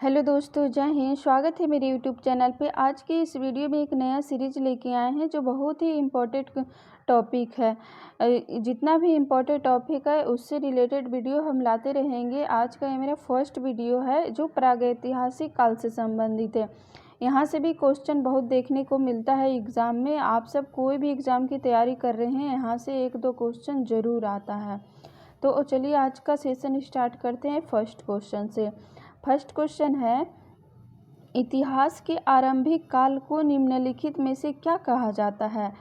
Hello दोस्तों, जय हिंद। स्वागत है मेरे यूट्यूब चैनल पे। आज की इस वीडियो में एक नया सीरीज लेके आए हैं जो बहुत ही इम्पोर्टेंट टॉपिक है। जितना भी इम्पोर्टेंट टॉपिक है उससे रिलेटेड वीडियो हम लाते रहेंगे। आज का ये मेरा फर्स्ट वीडियो है जो प्रागैतिहासिक काल से संबंधित है। यहाँ से भी क्वेश्चन बहुत देखने को मिलता है एग्ज़ाम में। आप सब कोई भी एग्ज़ाम की तैयारी कर रहे हैं, यहाँ से एक दो क्वेश्चन ज़रूर आता है। तो चलिए आज का सेशन स्टार्ट करते हैं फर्स्ट क्वेश्चन से। फर्स्ट क्वेश्चन है, इतिहास के आरंभिक काल को निम्नलिखित में से क्या कहा जाता है?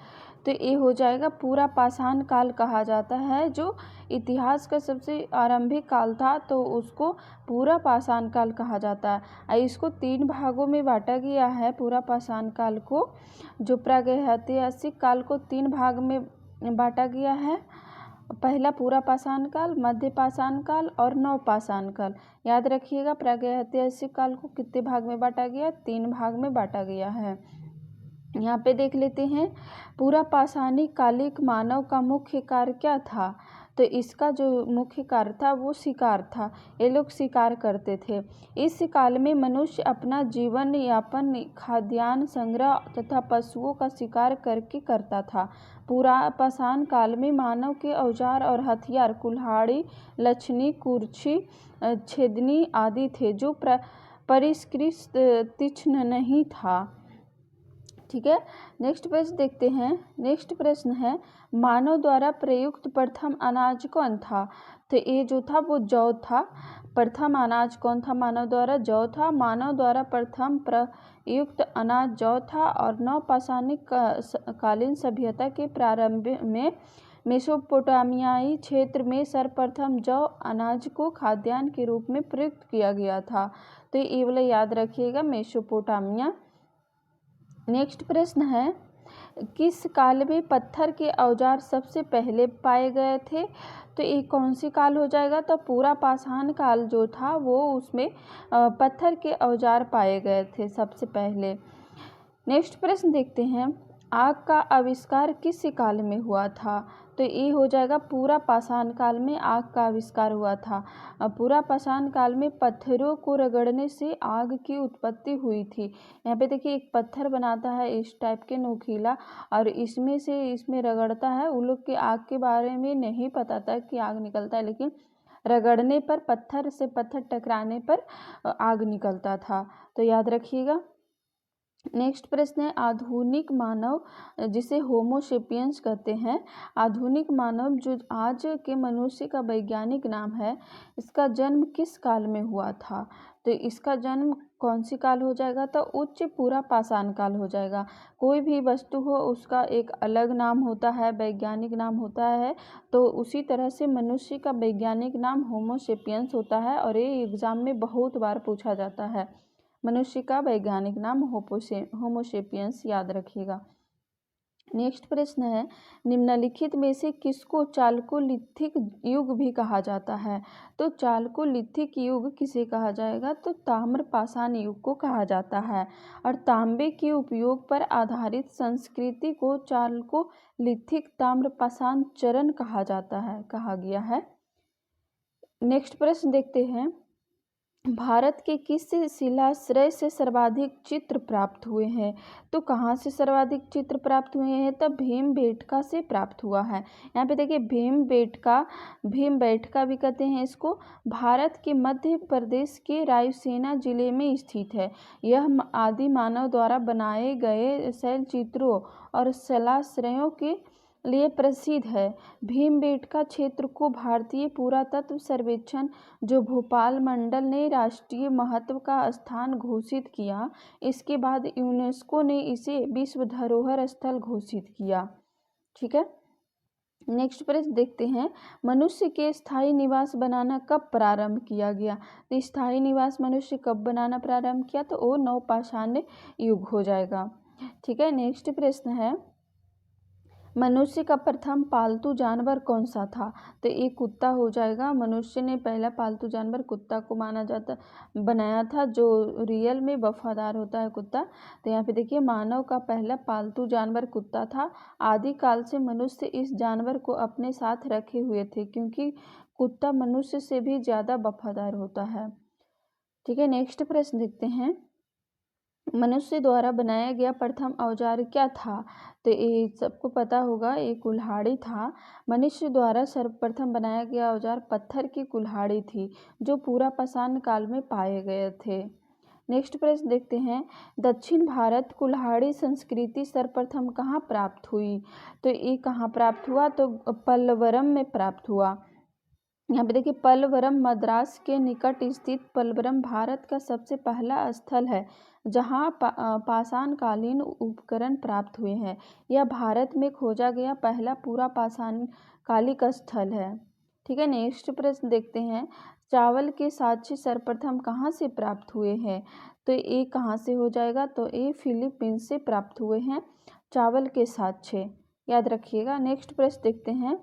तो ये हो जाएगा पूरा पाषाण काल कहा जाता है। जो इतिहास का सबसे आरंभिक काल था तो उसको पूरा पाषाण काल कहा जाता है। इसको 3 भागों में बांटा गया है। पूरा पाषाण काल को, जो प्रागैतिहासिक काल को 3 भाग में बांटा गया है। पहला पूरा पाषाण काल, मध्य पाषाण काल और नवपाषाण काल। याद रखिएगा, प्रागैतिहासिक काल को कितने भाग में बांटा गया? 3 भाग में बांटा गया है। यहाँ पे देख लेते हैं, पूरा पाषाणिक कालिक मानव का मुख्य कार्य क्या था? तो इसका जो मुख्य कार्य था वो शिकार था। ये लोग शिकार करते थे। इस काल में मनुष्य अपना जीवन यापन खाद्यान्न संग्रह तथा पशुओं का शिकार करके करता था। पूरा पाषाण काल में मानव के औजार और हथियार कुल्हाड़ी, लछनी, कुर्छी, छेदनी आदि थे, जो परिष्कृत तीक्ष्ण नहीं था। ठीक है, नेक्स्ट प्रश्न देखते हैं। नेक्स्ट प्रश्न है, मानव द्वारा प्रयुक्त प्रथम अनाज कौन था? तो ये जो था वो जौ था। प्रथम अनाज कौन था मानव द्वारा? जौ था। मानव द्वारा प्रथम प्रयुक्त अनाज जौ था। और नवपाषाणिक कालीन सभ्यता के प्रारंभ में मेसोपोटामियाई क्षेत्र में सर्वप्रथम जौ अनाज को खाद्यान्न के रूप में प्रयुक्त किया गया था। तो ये वाला याद रखिएगा, मेसोपोटामिया। नेक्स्ट प्रश्न है, किस काल में पत्थर के औजार सबसे पहले पाए गए थे? तो ये कौन सी काल हो जाएगा? तो पूरा पाषाण काल जो था वो उसमें पत्थर के औजार पाए गए थे सबसे पहले। नेक्स्ट प्रश्न देखते हैं, आग का आविष्कार किस काल में हुआ था? तो ये हो जाएगा, पूरा पाषाण काल में आग का आविष्कार हुआ था। पूरा पाषाण काल में पत्थरों को रगड़ने से आग की उत्पत्ति हुई थी। यहाँ पे देखिए, एक पत्थर बनाता है इस टाइप के नोकीला, और इसमें रगड़ता है। उन लोग के आग के बारे में नहीं पता था कि आग निकलता है, लेकिन रगड़ने पर, पत्थर से पत्थर टकराने पर आग निकलता था। तो याद रखिएगा। नेक्स्ट प्रश्न है, आधुनिक मानव, जिसे होमो सेपियंस कहते हैं, आधुनिक मानव जो आज के मनुष्य का वैज्ञानिक नाम है, इसका जन्म किस काल में हुआ था? तो इसका जन्म कौन सी काल हो जाएगा? तो उच्च पूरा पाषाण काल हो जाएगा। कोई भी वस्तु हो उसका एक अलग नाम होता है, वैज्ञानिक नाम होता है। तो उसी तरह से मनुष्य का वैज्ञानिक नाम होमो सेपियंस होता है, और ये एग्जाम में बहुत बार पूछा जाता है। मनुष्य का वैज्ञानिक नाम होमो सेपियंस, याद रखिएगा। नेक्स्ट प्रश्न है, निम्नलिखित में से किसको चालकोलिथिक युग भी कहा जाता है? तो चालकोलिथिक युग किसे कहा जाएगा? तो ताम्र पाषाण युग को कहा जाता है। और तांबे के उपयोग पर आधारित संस्कृति को चालकोलिथिक ताम्र पाषाण चरण कहा गया है। नेक्स्ट प्रश्न देखते हैं, भारत के किस शिलाश्रय से सर्वाधिक चित्र प्राप्त हुए हैं? तो कहाँ से सर्वाधिक चित्र प्राप्त हुए हैं? तब भीमबेटका से प्राप्त हुआ है। यहाँ पे देखिए, भीमबेटका भी कहते हैं इसको। भारत के मध्य प्रदेश के रायसेन जिले में स्थित है। यह आदि मानव द्वारा बनाए गए शैल चित्रों और शिलाश्रयों के लिए प्रसिद्ध है। भीमबेटका क्षेत्र को भारतीय पुरातत्व सर्वेक्षण, जो भोपाल मंडल ने राष्ट्रीय महत्व का स्थान घोषित किया, इसके बाद यूनेस्को ने इसे विश्व धरोहर स्थल घोषित किया। ठीक है, नेक्स्ट प्रश्न देखते हैं, मनुष्य के स्थायी निवास बनाना कब प्रारंभ किया गया? तो स्थायी निवास मनुष्य कब बनाना प्रारंभ किया? तो वो नवपाषाण युग हो जाएगा। ठीक है, नेक्स्ट प्रश्न है, मनुष्य का प्रथम पालतू जानवर कौन सा था? तो ये कुत्ता हो जाएगा। मनुष्य ने पहला पालतू जानवर कुत्ता को बनाया था, जो रियल में वफादार होता है कुत्ता। तो यहाँ पे देखिए, मानव का पहला पालतू जानवर कुत्ता था। आदिकाल से मनुष्य इस जानवर को अपने साथ रखे हुए थे, क्योंकि कुत्ता मनुष्य से भी ज़्यादा वफादार होता है। ठीक है, नेक्स्ट प्रश्न देखते हैं। मनुष्य द्वारा बनाया गया प्रथम औजार क्या था? तो ये सबको पता होगा, ये कुल्हाड़ी था। मनुष्य द्वारा सर्वप्रथम बनाया गया औजार पत्थर की कुल्हाड़ी थी, जो पूरा पाषाण काल में पाए गए थे। नेक्स्ट प्रश्न देखते हैं। दक्षिण भारत कुल्हाड़ी संस्कृति सर्वप्रथम कहाँ प्राप्त हुई? तो ये कहाँ प्राप्त हुआ? तो पल्लवरम में प्राप्त हुआ। यहाँ पे देखिए, पल्लवरम मद्रास के निकट स्थित पल्लवरम भारत का सबसे पहला स्थल है जहाँ पाषाणकालीन उपकरण प्राप्त हुए हैं। यह भारत में खोजा गया पहला पूरा पाषाणकालिक स्थल है। ठीक है, नेक्स्ट प्रश्न देखते हैं। चावल के साक्ष्य सर्वप्रथम कहाँ से प्राप्त हुए हैं? तो ये कहाँ से हो जाएगा? तो ये फिलीपींस से प्राप्त हुए हैं चावल के साक्ष्य, याद रखिएगा। नेक्स्ट प्रश्न देखते हैं।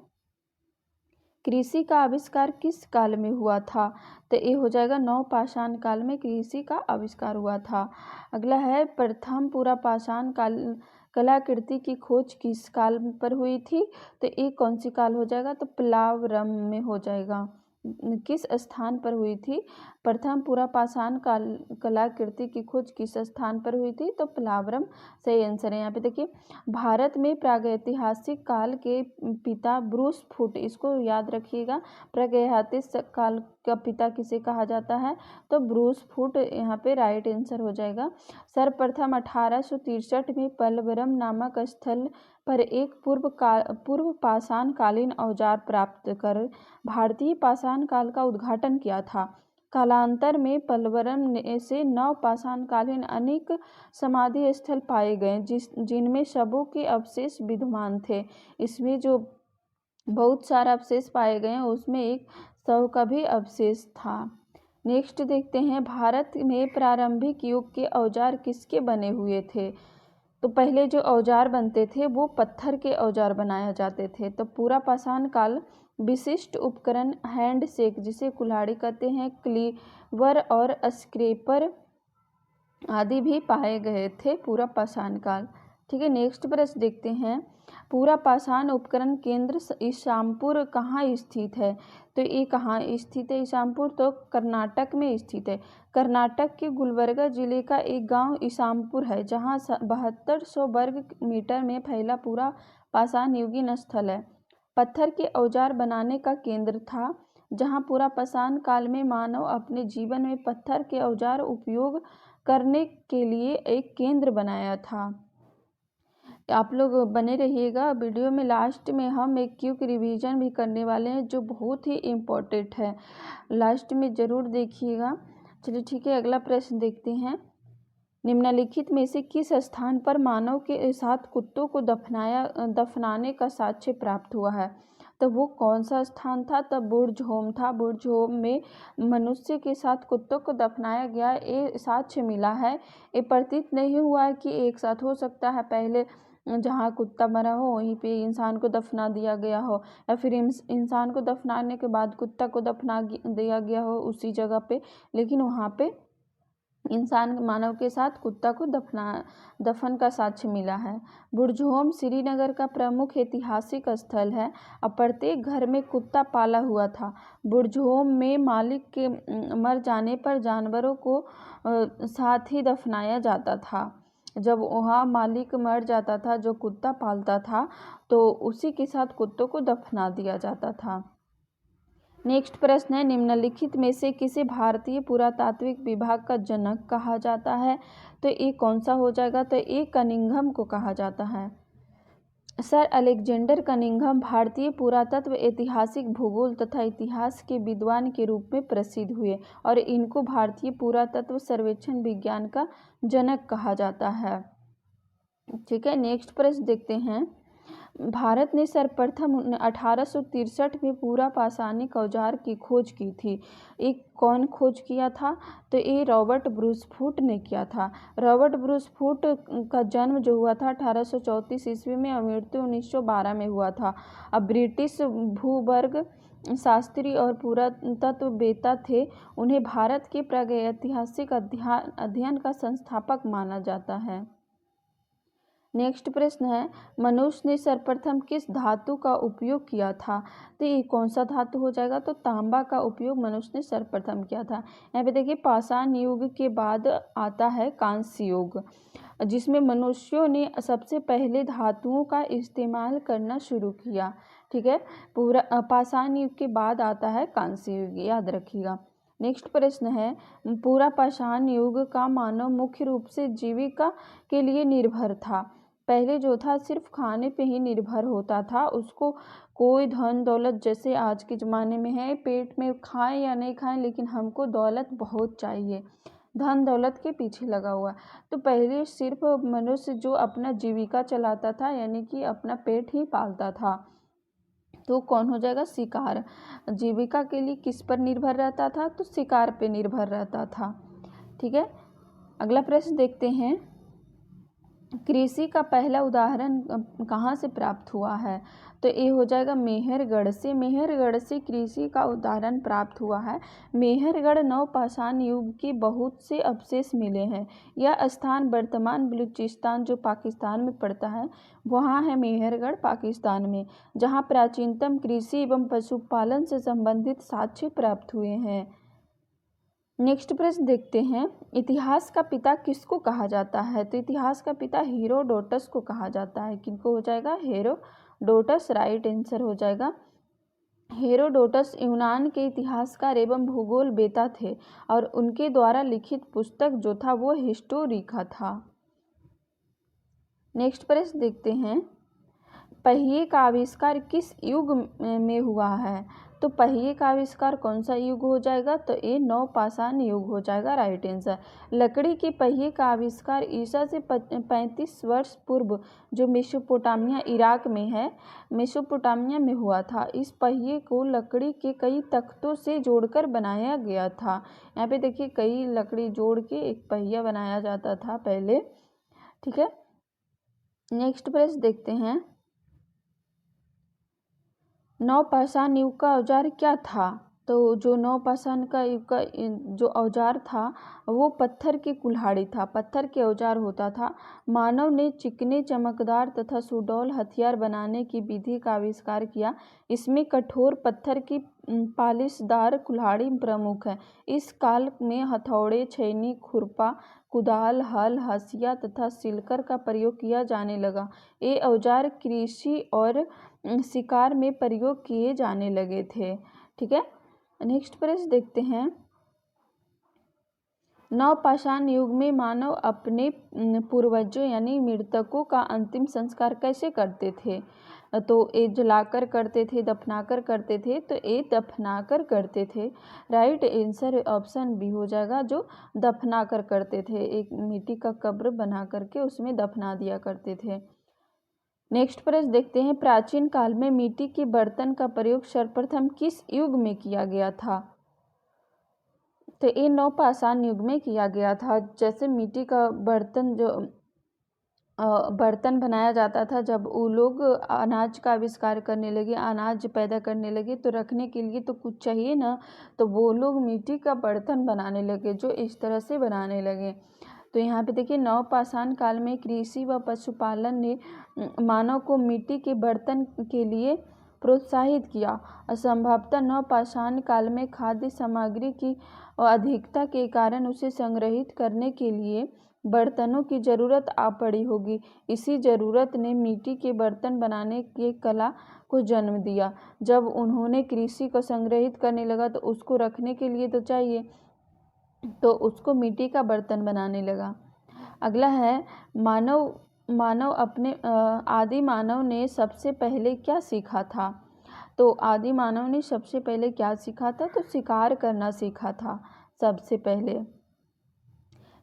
कृषि का आविष्कार किस काल में हुआ था? तो ये हो जाएगा नवपाषाण काल में कृषि का आविष्कार हुआ था। अगला है, प्रथम पूरा पाषाण काल कलाकृति की खोज किस काल पर हुई थी? तो ये कौन सी काल हो जाएगा? तो प्लावरम में हो जाएगा। किस स्थान पर हुई थी? प्रथम पूरा पाषाण काल कलाकृति की खोज किस स्थान पर हुई थी? तो प्लावरम सही आंसर है। यहाँ पे देखिए, भारत में प्रागैतिहासिक काल के पिता ब्रूस फुट, इसको याद रखिएगा। प्रागैतिहासिक काल का पिता किसे कहा जाता है? तो ब्रूस फुट यहाँ पे राइट आंसर हो जाएगा। सर्वप्रथम 1863 में पल्लवरम नामक स्थल पर एक पूर्व पाषाण कालीन औजार प्राप्त कर भारतीय पाषाण काल का उद्घाटन किया था। कालांतर में पल्लवरम से नव पाषाण कालीन अनेक समाधि स्थल पाए गए जिनमें शवों के अवशेष विद्यमान थे। इसमें जो बहुत सारा अवशेष पाए गए हैं उसमें एक शव का भी अवशेष था। नेक्स्ट देखते हैं। भारत में प्रारंभिक युग के औजार किसके बने हुए थे? तो पहले जो औजार बनते थे वो पत्थर के औजार बनाए जाते थे। तो पूरा पाषाण काल विशिष्ट उपकरण हैंड शेक, जिसे कुल्हाड़ी कहते हैं, क्लीवर और स्क्रैपर आदि भी पाए गए थे पूरा पाषाण काल। ठीक है, नेक्स्ट प्रश्न देखते हैं। पूरा पाषाण उपकरण केंद्र ईशामपुर कहाँ स्थित है? तो ये कहाँ स्थित है ईशामपुर? तो कर्नाटक में स्थित है। कर्नाटक के गुलबर्गा जिले का एक गांव ईशामपुर है, जहाँ 7200 वर्ग मीटर में फैला पूरा पाषाण युगीन स्थल है। पत्थर के औजार बनाने का केंद्र था, जहाँ पूरा पाषाण काल में मानव अपने जीवन में पत्थर के औजार उपयोग करने के लिए एक केंद्र बनाया था। आप लोग बने रहिएगा वीडियो में। लास्ट में हम एक क्विक रिवीजन भी करने वाले हैं जो बहुत ही इम्पोर्टेंट है, लास्ट में ज़रूर देखिएगा। चलिए ठीक है, अगला प्रश्न देखते हैं। निम्नलिखित में से किस स्थान पर मानव के साथ कुत्तों को दफनाने का साक्ष्य प्राप्त हुआ है? तो वो कौन सा स्थान था? तो बुर्जहोम था। बुर्जहोम में मनुष्य के साथ कुत्तों को दफनाया गया, ये साक्ष्य मिला है। ये प्रतीत नहीं हुआ है कि एक साथ हो सकता है पहले जहाँ कुत्ता मरा हो वहीं पे इंसान को दफना दिया गया हो, या फिर इंसान को दफनाने के बाद कुत्ता को दफना दिया गया हो उसी जगह पे, लेकिन वहाँ पे इंसान मानव के साथ कुत्ता को दफन का साक्ष्य मिला है। बुर्जहोम श्रीनगर का प्रमुख ऐतिहासिक स्थल है और प्रत्येक घर में कुत्ता पाला हुआ था। बुर्जहोम में मालिक के मर जाने पर जानवरों को साथ ही दफनाया जाता था। जब वहाँ मालिक मर जाता था, जो कुत्ता पालता था, तो उसी के साथ कुत्तों को दफना दिया जाता था। नेक्स्ट प्रश्न है। निम्नलिखित में से किसे भारतीय पुरातात्विक विभाग का जनक कहा जाता है? तो ये कौन सा हो जाएगा? तो ये कनिंघम को कहा जाता है। सर अलेक्जेंडर कनिंघम भारतीय पुरातत्व, ऐतिहासिक भूगोल तथा इतिहास के विद्वान के रूप में प्रसिद्ध हुए और इनको भारतीय पुरातत्व सर्वेक्षण विज्ञान का जनक कहा जाता है। ठीक है, नेक्स्ट प्रश्न देखते हैं। भारत ने सर्वप्रथम 1863 में पूरा पाषाणिक औजार की खोज की थी। एक कौन खोज किया था? तो ये रॉबर्ट ब्रूस फुट ने किया था। रॉबर्ट ब्रूस फुट का जन्म जो हुआ था 1834 ईस्वी में और मृत्यु 1912 में हुआ था। अब ब्रिटिश भूवर्ग शास्त्री और पुरातत्ववेत्ता थे। उन्हें भारत के प्रागैतिहासिक अध्ययन का संस्थापक माना जाता है। नेक्स्ट प्रश्न है, मनुष्य ने सर्वप्रथम किस धातु का उपयोग किया था? तो ये कौन सा धातु हो जाएगा? तो तांबा का उपयोग मनुष्य ने सर्वप्रथम किया था। यहाँ पे देखिए पाषाण युग के बाद आता है कांस्य युग, जिसमें मनुष्यों ने सबसे पहले धातुओं का इस्तेमाल करना शुरू किया। ठीक है, पूरा पाषाण युग के बाद आता है कांस्य युग, याद रखिएगा। नेक्स्ट प्रश्न है, पूरा पाषाण युग का मानव मुख्य रूप से जीविका के लिए निर्भर था। पहले जो था सिर्फ खाने पे ही निर्भर होता था, उसको कोई धन दौलत जैसे आज के ज़माने में है पेट में खाएं या नहीं खाएं लेकिन हमको दौलत बहुत चाहिए, धन दौलत के पीछे लगा हुआ। तो पहले सिर्फ मनुष्य जो अपना जीविका चलाता था यानी कि अपना पेट ही पालता था, तो कौन हो जाएगा? शिकार। जीविका के लिए किस पर निर्भर रहता था? तो शिकार पे निर्भर रहता था। ठीक है, अगला प्रश्न देखते हैं, कृषि का पहला उदाहरण कहाँ से प्राप्त हुआ है? तो ये हो जाएगा मेहरगढ़ से। मेहरगढ़ से कृषि का उदाहरण प्राप्त हुआ है। मेहरगढ़ नवपाषाण युग के बहुत से अवशेष मिले हैं। यह स्थान वर्तमान बलूचिस्तान जो पाकिस्तान में पड़ता है वहाँ है मेहरगढ़ पाकिस्तान में, जहाँ प्राचीनतम कृषि एवं पशुपालन से संबंधित साक्ष्य प्राप्त हुए हैं। नेक्स्ट प्रश्न देखते हैं, इतिहास का पिता किसको कहा जाता है? तो इतिहास का पिता हेरोडोटस को कहा जाता है। किनको हो जाएगा? हेरोडोटस राइट आंसर हो जाएगा। हेरोडोटस यूनान के इतिहासकार एवं भूगोल वेता थे और उनके द्वारा लिखित पुस्तक जो था वो हिस्टोरिका था। नेक्स्ट प्रश्न देखते हैं, पहिए का आविष्कार किस युग में हुआ है? तो पहिए का आविष्कार कौन सा युग हो जाएगा? तो ये नवपाषाण युग हो जाएगा राइट आंसर। लकड़ी के पहिए का आविष्कार ईसा से 35 वर्ष पूर्व जो मेसोपोटामिया इराक में है, मेसोपोटामिया में हुआ था। इस पहिए को लकड़ी के कई तख्तों से जोड़कर बनाया गया था। यहाँ पे देखिए कई लकड़ी जोड़ के एक पहिया बनाया जाता था पहले। ठीक है, नेक्स्ट प्रश्न देखते हैं, नवपाषाण युग का औजार क्या था? तो जो नवपाषाण का युग का जो औजार था वो पत्थर की कुल्हाड़ी था, पत्थर के औजार होता था। मानव ने चिकने चमकदार तथा सुडौल हथियार बनाने की विधि का आविष्कार किया। इसमें कठोर पत्थर की पालिशदार कुल्हाड़ी प्रमुख है। इस काल में हथौड़े, छैनी, खुरपा, कुदाल, हल, हंसिया तथा सिलकर का प्रयोग किया जाने लगा। ये औजार कृषि और शिकार में प्रयोग किए जाने लगे थे। ठीक है, नेक्स्ट प्रश्न देखते हैं, नवपाषाण युग में मानव अपने पूर्वजों यानी मृतकों का अंतिम संस्कार कैसे करते थे? तो ये जलाकर करते थे, दफनाकर करते थे? तो ये दफनाकर करते थे। राइट आंसर ऑप्शन बी हो जाएगा, जो दफनाकर करते थे। एक मिट्टी का कब्र बना करके उसमें दफना दिया करते थे। नेक्स्ट प्रश्न देखते हैं, प्राचीन काल में मिट्टी के बर्तन का प्रयोग सर्वप्रथम किस युग में किया गया था? तो ये नवपाषाण युग में किया गया था। जैसे मिट्टी का बर्तन जो बर्तन बनाया जाता था, जब वो लोग अनाज का आविष्कार करने लगे, अनाज पैदा करने लगे तो रखने के लिए तो कुछ चाहिए ना, तो वो लोग मिट्टी का बर्तन बनाने लगे, जो इस तरह से बनाने लगे। तो यहाँ पे देखिए नवपाषाण काल में कृषि व पशुपालन ने मानव को मिट्टी के बर्तन के लिए प्रोत्साहित किया। संभवतः नवपाषाण काल में खाद्य सामग्री की अधिकता के कारण उसे संग्रहित करने के लिए बर्तनों की ज़रूरत आ पड़ी होगी। इसी ज़रूरत ने मिट्टी के बर्तन बनाने की कला को जन्म दिया। जब उन्होंने कृषि को संग्रहित करने लगा तो उसको रखने के लिए तो चाहिए, तो उसको मिट्टी का बर्तन बनाने लगा। अगला है, मानव अपने आदि मानव ने सबसे पहले क्या सीखा था? तो आदि मानव ने सबसे पहले क्या सीखा था? तो शिकार करना सीखा था सबसे पहले।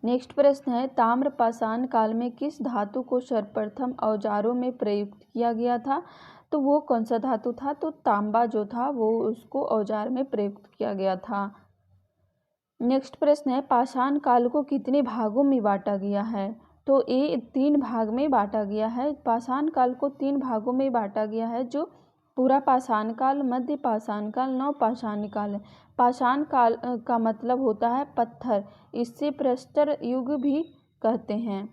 नेक्स्ट प्रश्न है, ताम्रपाषाण काल में किस धातु को सर्वप्रथम औजारों में प्रयुक्त किया गया था? तो वो कौन सा धातु था? तो तांबा जो था वो उसको औजार में प्रयुक्त किया गया था। नेक्स्ट प्रश्न है, पाषाण काल को कितने भागों में बांटा गया है? तो ये 3 भाग में बांटा गया है। पाषाण काल को 3 भागों में बांटा गया है, जो पूरा पाषाण काल, मध्य पाषाण काल, नवपाषाण काल है। पाषाण काल का मतलब होता है पत्थर, इससे प्रस्तर युग भी कहते हैं।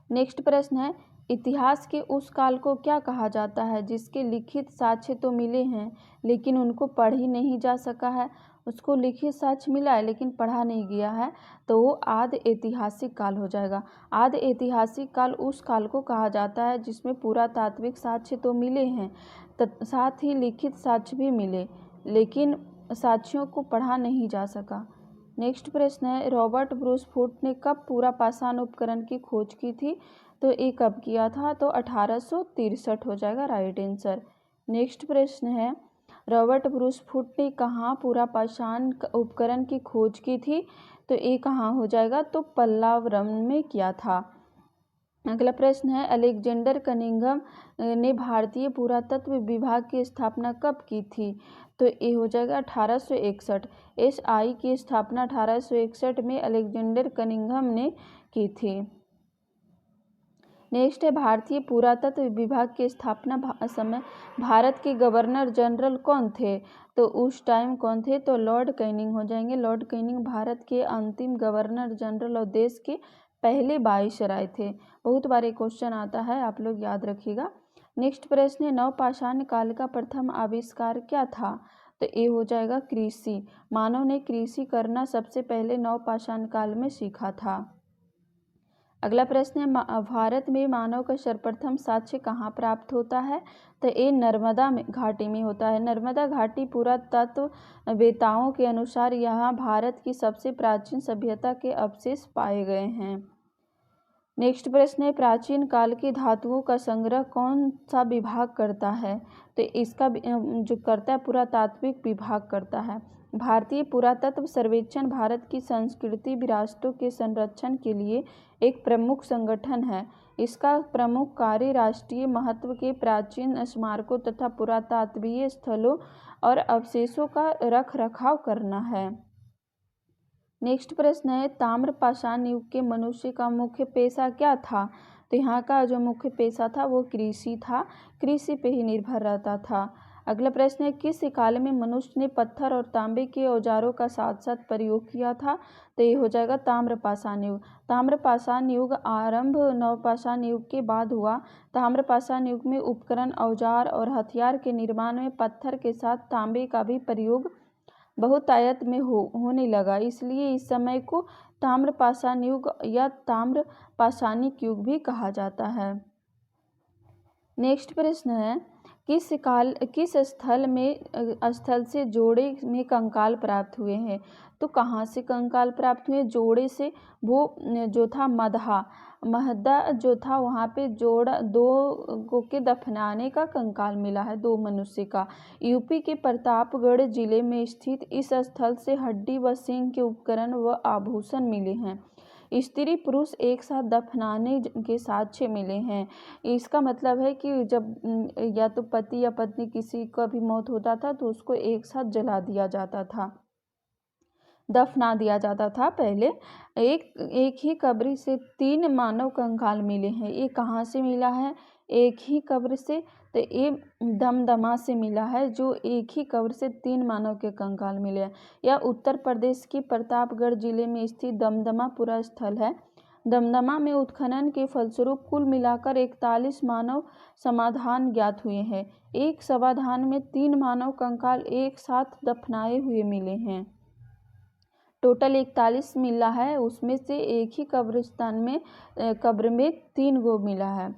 नेक्स्ट प्रश्न है, इतिहास के उस काल को क्या कहा जाता है जिसके लिखित साक्ष्य तो मिले हैं लेकिन उनको पढ़ ही नहीं जा सका है। उसको लिखित साक्ष्य मिला है लेकिन पढ़ा नहीं गया है, तो वो आदि ऐतिहासिक काल हो जाएगा। आदि ऐतिहासिक काल उस काल को कहा जाता है जिसमें पुरातात्विक साक्ष्य तो मिले हैं, साथ ही लिखित साक्ष्य भी मिले लेकिन साक्ष्यों को पढ़ा नहीं जा सका। नेक्स्ट प्रश्न है, रॉबर्ट ब्रूस फुट ने कब पूरा पाषाण उपकरण की खोज की थी? तो ये कब किया था? तो 1863 हो जाएगा राइट आंसर। नेक्स्ट प्रश्न है, रॉबर्ट ब्रूस फुट ने कहाँ पूरा पाषाण उपकरण की खोज की थी? तो ये कहाँ हो जाएगा? तो पल्लावरम में किया था। अगला प्रश्न है, अलेक्जेंडर कनिंघम ने भारतीय पुरातत्व विभाग की स्थापना कब की थी? तो ये हो जाएगा 1861। SI की स्थापना 1861 में अलेक्जेंडर कनिंघम ने की थी। नेक्स्ट है, भारतीय पुरातत्व विभाग की स्थापना समय भारत के गवर्नर जनरल कौन थे? तो उस टाइम कौन थे? तो लॉर्ड कैनिंग हो जाएंगे। लॉर्ड कैनिंग भारत के अंतिम गवर्नर जनरल और देश के पहले वाइसराय थे। बहुत बार ये क्वेश्चन आता है, आप लोग याद रखिएगा। नेक्स्ट प्रश्न है, नवपाषाण काल का प्रथम आविष्कार क्या था? तो ये हो जाएगा कृषि। मानव ने कृषि करना सबसे पहले नवपाषाण काल में सीखा था। अगला प्रश्न है, भारत में मानव का सर्वप्रथम साक्ष्य कहाँ प्राप्त होता है? तो ये नर्मदा घाटी में होता है। नर्मदा घाटी पुरातत्ववेत्ताओं के अनुसार यहाँ भारत की सबसे प्राचीन सभ्यता के अवशेष पाए गए हैं। नेक्स्ट प्रश्न है, प्राचीन काल की धातुओं का संग्रह कौन सा विभाग करता है? तो इसका जो करता है पुरातात्विक विभाग करता है। भारतीय पुरातत्व सर्वेक्षण भारत की संस्कृति विरासतों के संरक्षण के लिए एक प्रमुख संगठन है। इसका प्रमुख कार्य राष्ट्रीय महत्व के प्राचीन स्मारकों तथा पुरातात्वीय स्थलों और अवशेषों का रख रखाव करना है। नेक्स्ट प्रश्न है, ताम्रपाषाण युग के मनुष्य का मुख्य पेशा क्या था? तो यहाँ का जो मुख्य पेशा था वो कृषि था, कृषि पे ही निर्भर रहता था। अगला प्रश्न है, किस काल में मनुष्य ने पत्थर और तांबे के औजारों का साथ साथ प्रयोग किया था? तो ये हो जाएगा ताम्रपाषाण युग। ताम्रपाषाण युग आरंभ नवपाषाण युग के बाद हुआ। ताम्रपाषाण युग में उपकरण, औजार और हथियार के निर्माण में पत्थर के साथ तांबे का भी प्रयोग बहुतायत में होने लगा, इसलिए इस समय को ताम्रपाषाण युग या ताम्रपाषाणिक युग भी कहा जाता है। नेक्स्ट प्रश्न है, किस स्थल से जोड़े में कंकाल प्राप्त हुए हैं? तो कहाँ से कंकाल प्राप्त हुए? जोड़े से। वो जो था महदा जो था वहाँ पे जोड़ा दो के दफनाने का कंकाल मिला है, 2 मनुष्य का। यूपी के प्रतापगढ़ जिले में स्थित इस स्थल से हड्डी व सींग के उपकरण व आभूषण मिले हैं। स्त्री पुरुष एक साथ दफनाने के साक्ष्य मिले हैं। इसका मतलब है कि जब या तो पति या पत्नी किसी का भी मौत होता था तो उसको एक साथ जला दिया जाता था, दफना दिया जाता था पहले। एक ही कब्र से 3 मानव कंकाल मिले हैं। ये कहाँ से मिला है? एक ही कब्र से। तो ये दमदमा से मिला है, जो एक ही कब्र से 3 मानव के कंकाल मिले हैं। यह उत्तर प्रदेश के प्रतापगढ़ जिले में स्थित दमदमा पुरा स्थल है। दमदमा में उत्खनन के फलस्वरूप कुल मिलाकर 41 मानव समाधान ज्ञात हुए हैं। एक समाधान में 3 मानव कंकाल एक साथ दफनाए हुए मिले हैं। टोटल 41 मिला है, उसमें से एक ही कब्र में 3 गो मिला है।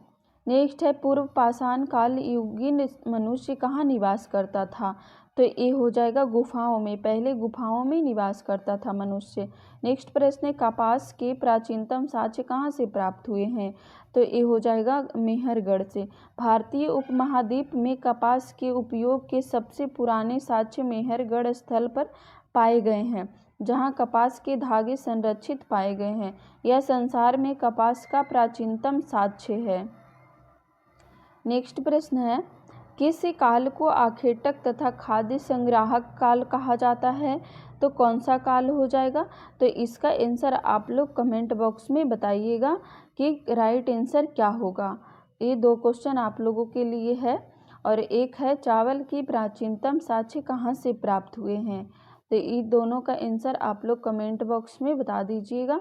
नेक्स्ट है, पूर्व पाषाण काल युगीन मनुष्य कहाँ निवास करता था? तो ये हो जाएगा गुफाओं में। पहले गुफाओं में निवास करता था मनुष्य। नेक्स्ट प्रश्न है, कपास के प्राचीनतम साक्ष्य कहाँ से प्राप्त हुए हैं? तो ये हो जाएगा मेहरगढ़ से। भारतीय उपमहाद्वीप में कपास के उपयोग के सबसे पुराने साक्ष्य मेहरगढ़ स्थल पर पाए गए हैं, जहां कपास के धागे संरक्षित पाए गए हैं। यह संसार में कपास का प्राचीनतम साक्ष्य है। नेक्स्ट प्रश्न है, किस काल को आखेटक तथा खाद्य संग्राहक काल कहा जाता है? तो कौन सा काल हो जाएगा? तो इसका आंसर आप लोग कमेंट बॉक्स में बताइएगा कि राइट आंसर क्या होगा। ये 2 क्वेश्चन आप लोगों के लिए है। और एक है, चावल की प्राचीनतम साक्ष्य कहाँ से प्राप्त हुए हैं? तो ये दोनों का आंसर आप लोग कमेंट बॉक्स में बता दीजिएगा।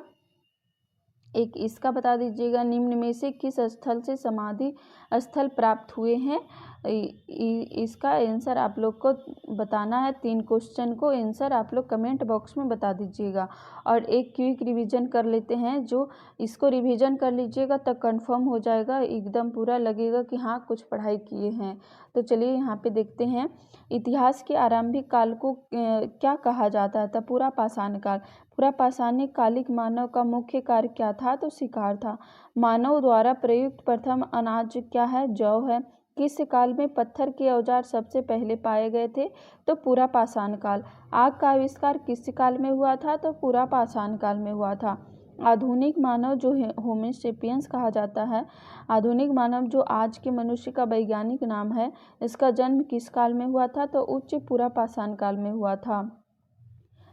एक इसका बता दीजिएगा, निम्न में से किस स्थल से समाधि स्थल प्राप्त हुए हैं। इसका आंसर आप लोग को बताना है। 3 क्वेश्चन को आंसर आप लोग कमेंट बॉक्स में बता दीजिएगा। और एक क्विक रिवीजन कर लेते हैं, जो इसको रिवीजन कर लीजिएगा तब कंफर्म हो जाएगा, एकदम पूरा लगेगा कि हाँ कुछ पढ़ाई किए हैं। तो चलिए यहाँ पे देखते हैं, इतिहास के आरंभिक काल को क्या कहा जाता था। पूरा पाषाण काल। पूरा पाषाणिक कालिक मानव का मुख्य कार्य क्या था, तो शिकार था। मानव द्वारा प्रयुक्त प्रथम अनाज क्या है, जौ है। किस काल में पत्थर के औजार सबसे पहले पाए गए थे, तो पूरा पाषाण काल। आग का आविष्कार किस काल में हुआ था, तो पूरा पाषाण काल में हुआ था। आधुनिक मानव जो होमो सेपियंस कहा जाता है, आधुनिक मानव जो आज के मनुष्य का वैज्ञानिक नाम है, इसका जन्म किस काल में हुआ था, तो उच्च पूरा पाषाण काल में हुआ था।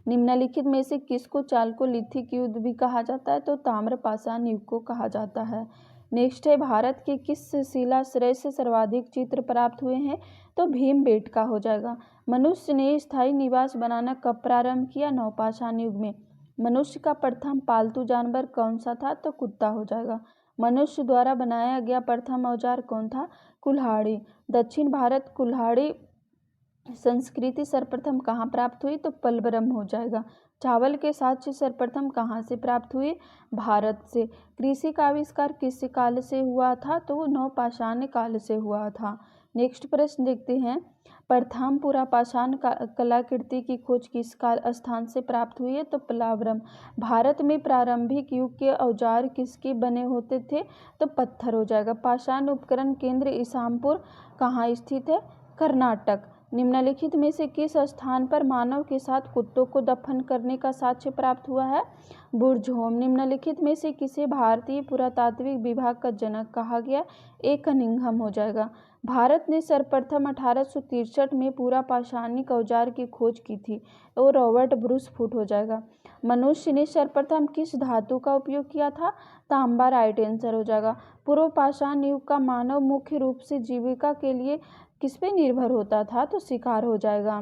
निम्नलिखित में से किसको चालकोलिथिक युग भी कहा जाता है, तो ताम्र पाषाण युग को कहा जाता है। नेक्स्ट है, भारत के किस शिलाश्रय से सर्वाधिक चित्र प्राप्त हुए हैं, तो भीमबेटका हो जाएगा। मनुष्य ने स्थायी निवास बनाना कब प्रारंभ किया, नवपाषाण युग में। मनुष्य का प्रथम पालतू जानवर कौन सा था, तो कुत्ता हो जाएगा। मनुष्य द्वारा बनाया गया प्रथम औजार कौन था, कुल्हाड़ी। दक्षिण भारत कुल्हाड़ी संस्कृति सर्वप्रथम कहाँ प्राप्त हुई, तो पलवरम हो जाएगा। चावल के साक्ष्य सर्वप्रथम कहाँ से प्राप्त हुए, भारत से। कृषि का आविष्कार किस काल से हुआ था, तो नवपाषाण काल से हुआ था। नेक्स्ट प्रश्न देखते हैं, प्रथम पूरा पाषाण कलाकृति की खोज किस काल स्थान से प्राप्त हुई है, तो पलावरम। भारत में प्रारंभिक युग के औजार किसके बने होते थे, तो पत्थर हो जाएगा। पाषाण उपकरण केंद्र इसामपुर कहाँ स्थित है, कर्नाटक। निम्नलिखित में से किस स्थान पर मानव के साथ कुत्तों को दफन करने का साक्ष्य प्राप्त हुआ है, बुर्जहोम। निम्नलिखित में से किसे भारतीय पुरातात्विक विभाग का जनक कहा गया, ए कनिंघम हो जाएगा। भारत ने सर्वप्रथम 1863 में पूरा पाषाणिक औजार की खोज की थी, और रॉबर्ट ब्रूस फुट हो जाएगा। मनुष्य ने सर्वप्रथम किस धातु का उपयोग किया था, तांबा, राइट आंसर हो जाएगा। पूर्व पाषाण युग का मानव मुख्य रूप से जीविका के लिए किस पे निर्भर होता था, तो शिकार हो जाएगा।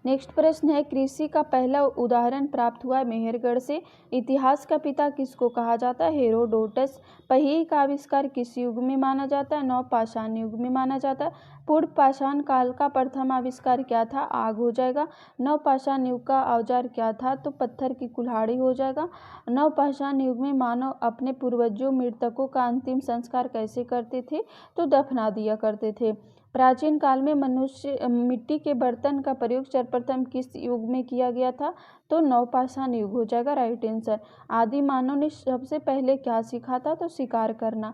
नेक्स्ट प्रश्न है, कृषि का पहला उदाहरण प्राप्त हुआ मेहरगढ़ से। इतिहास का पिता किसको कहा जाता है, हेरोडोटस। पहिए का आविष्कार किस युग में माना जाता है, नवपाषाण युग में माना जाता है। पूर्व पाषाण काल का प्रथम आविष्कार क्या था, आग हो जाएगा। नवपाषाण युग का औजार क्या था, तो पत्थर की कुल्हाड़ी हो जाएगा। नवपाषाण युग में मानव अपने पूर्वजों मृतकों का अंतिम संस्कार कैसे करते थे, तो दफना दिया करते थे। प्राचीन काल में मनुष्य मिट्टी के बर्तन का प्रयोग सर्वप्रथम किस युग में किया गया था, तो नवपाषाण युग हो जाएगा, राइट आंसर। आदि मानव ने सबसे पहले क्या सीखा था, तो शिकार करना।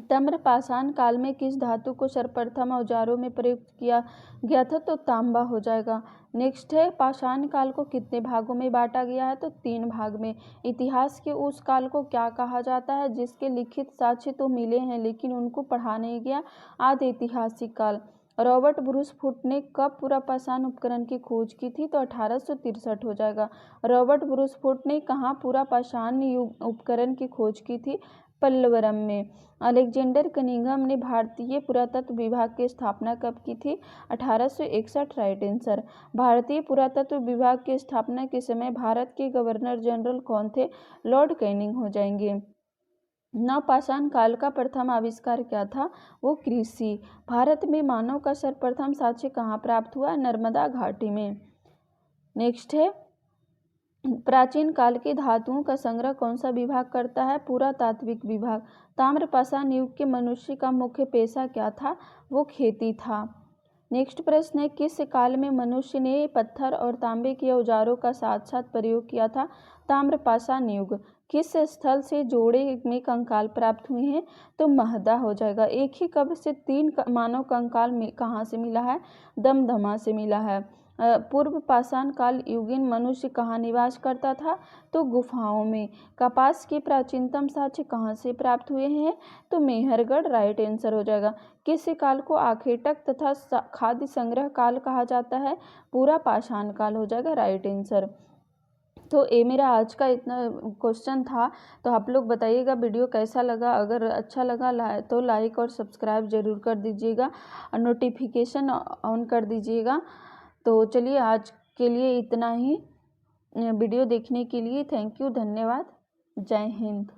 ताम्रपाषाण काल में किस धातु को सर्वप्रथम औजारों में प्रयुक्त किया गया था, तो तांबा हो जाएगा। नेक्स्ट है, पाषाण काल को कितने भागों में बांटा गया है, तो 3 भाग में। इतिहास के उस काल को क्या कहा जाता है जिसके लिखित साक्ष्य तो मिले हैं लेकिन उनको पढ़ा नहीं गया, आदि ऐतिहासिक काल। रॉबर्ट ब्रूस फुट ने कब पूरा पाषाण उपकरण की खोज की थी, तो 1863 हो जाएगा। रॉबर्ट ब्रूस फुट ने कहाँ पूरा पाषाण उपकरण की खोज की थी, पल्लवरम में। अलेक्जेंडर कनिंघम ने भारतीय पुरातत्व विभाग की स्थापना कब की थी, 1861, राइट आंसर। भारतीय पुरातत्व विभाग की स्थापना के समय भारत के गवर्नर जनरल कौन थे, लॉर्ड कैनिंग हो जाएंगे। नवपाषाण काल का प्रथम आविष्कार क्या था, वो कृषि। भारत में मानव का सर्वप्रथम साक्ष्य कहाँ प्राप्त हुआ, नर्मदा घाटी में। नेक्स्ट है, प्राचीन काल के धातुओं का संग्रह कौन सा विभाग करता है, पुरातात्विक विभाग। ताम्रपाषाण युग के मनुष्य का मुख्य पेशा क्या था, वो खेती था। नेक्स्ट प्रश्न है, किस काल में मनुष्य ने पत्थर और तांबे के औजारों का साथ साथ प्रयोग किया था, ताम्रपाषाण युग। किस स्थल से जोड़े में कंकाल प्राप्त हुए हैं, तो महदा हो जाएगा। एक ही कब्र से 3 मानव कंकाल कहाँ से मिला है, दमदमा से मिला है। पूर्व पाषाण काल युगीन मनुष्य कहाँ निवास करता था, तो गुफाओं में। कपास के प्राचीनतम साक्ष्य कहाँ से प्राप्त हुए हैं, तो मेहरगढ़, राइट आंसर हो जाएगा। किस काल को आखेटक तथा खाद्य संग्रह काल कहा जाता है, पूरा पाषाण काल हो जाएगा, राइट आंसर। तो ये मेरा आज का इतना क्वेश्चन था। तो आप लोग बताइएगा वीडियो कैसा लगा, अगर अच्छा लगा तो लाइक और सब्सक्राइब ज़रूर कर दीजिएगा और नोटिफिकेशन ऑन कर दीजिएगा। तो चलिए आज के लिए इतना ही। वीडियो देखने के लिए थैंक यू, धन्यवाद। जय हिंद।